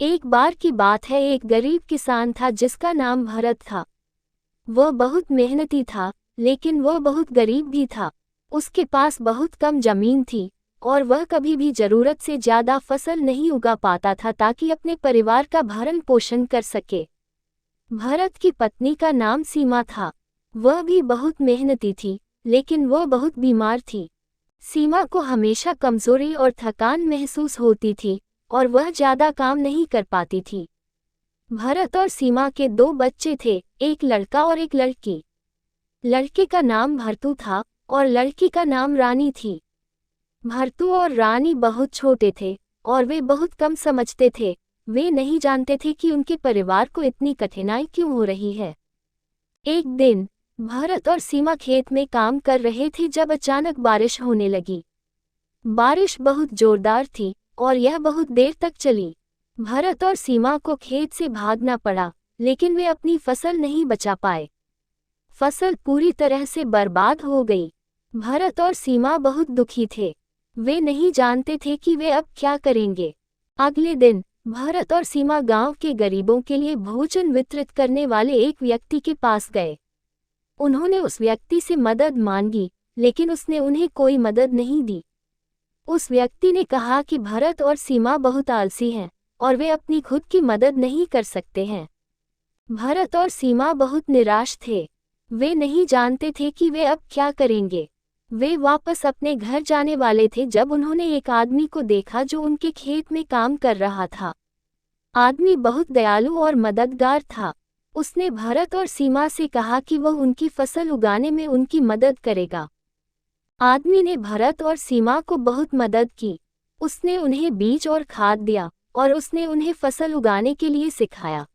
एक बार की बात है, एक गरीब किसान था जिसका नाम भरत था। वह बहुत मेहनती था, लेकिन वह बहुत गरीब भी था। उसके पास बहुत कम जमीन थी और वह कभी भी जरूरत से ज्यादा फसल नहीं उगा पाता था ताकि अपने परिवार का भरण पोषण कर सके। भरत की पत्नी का नाम सीमा था। वह भी बहुत मेहनती थी, लेकिन वह बहुत बीमार थी। सीमा को हमेशा कमजोरी और थकान महसूस होती थी और वह ज्यादा काम नहीं कर पाती थी। भरत और सीमा के दो बच्चे थे, एक लड़का और एक लड़की। लड़के का नाम भरतू था और लड़की का नाम रानी थी। भरतू और रानी बहुत छोटे थे और वे बहुत कम समझते थे। वे नहीं जानते थे कि उनके परिवार को इतनी कठिनाई क्यों हो रही है। एक दिन भरत और सीमा खेत में काम कर रहे थे जब अचानक बारिश होने लगी। बारिश बहुत जोरदार थी और यह बहुत देर तक चली। भरत और सीमा को खेत से भागना पड़ा, लेकिन वे अपनी फसल नहीं बचा पाए। फसल पूरी तरह से बर्बाद हो गई। भरत और सीमा बहुत दुखी थे। वे नहीं जानते थे कि वे अब क्या करेंगे। अगले दिन भरत और सीमा गांव के गरीबों के लिए भोजन वितरित करने वाले एक व्यक्ति के पास गए। उन्होंने उस व्यक्ति से मदद मांगी, लेकिन उसने उन्हें कोई मदद नहीं दी। उस व्यक्ति ने कहा कि भरत और सीमा बहुत आलसी हैं और वे अपनी खुद की मदद नहीं कर सकते हैं। भरत और सीमा बहुत निराश थे। वे नहीं जानते थे कि वे अब क्या करेंगे। वे वापस अपने घर जाने वाले थे जब उन्होंने एक आदमी को देखा जो उनके खेत में काम कर रहा था। आदमी बहुत दयालु और मददगार था। उसने भरत और सीमा से कहा कि वह उनकी फसल उगाने में उनकी मदद करेगा। आदमी ने भरत और सीमा को बहुत मदद की। उसने उन्हें बीज और खाद दिया और उसने उन्हें फसल उगाने के लिए सिखाया।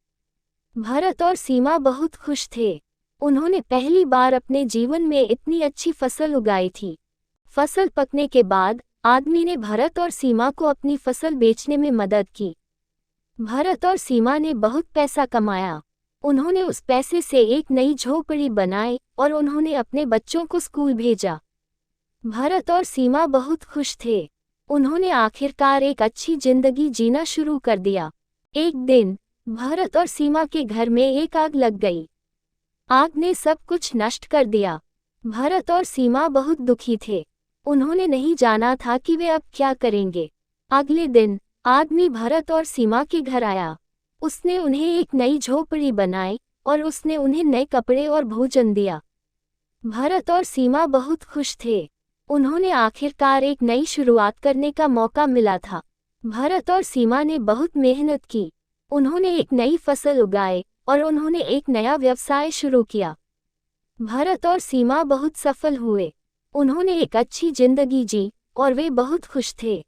भरत और सीमा बहुत खुश थे। उन्होंने पहली बार अपने जीवन में इतनी अच्छी फसल उगाई थी। फसल पकने के बाद आदमी ने भरत और सीमा को अपनी फसल बेचने में मदद की। भरत और सीमा ने बहुत पैसा कमाया। उन्होंने उस पैसे से एक नई झोपड़ी बनाई और उन्होंने अपने बच्चों को स्कूल भेजा। भरत और सीमा बहुत खुश थे। उन्होंने आखिरकार एक अच्छी जिंदगी जीना शुरू कर दिया। एक दिन भरत और सीमा के घर में एक आग लग गई। आग ने सब कुछ नष्ट कर दिया। भरत और सीमा बहुत दुखी थे। उन्होंने नहीं जाना था कि वे अब क्या करेंगे। अगले दिन आदमी भरत और सीमा के घर आया। उसने उन्हें एक नई झोपड़ी बनाई और उसने उन्हें नए कपड़े और भोजन दिया। भरत और सीमा बहुत खुश थे। उन्होंने आखिरकार एक नई शुरुआत करने का मौका मिला था। भरत और सीमा ने बहुत मेहनत की। उन्होंने एक नई फसल उगाई और उन्होंने एक नया व्यवसाय शुरू किया। भरत और सीमा बहुत सफल हुए। उन्होंने एक अच्छी जिंदगी जी और वे बहुत खुश थे।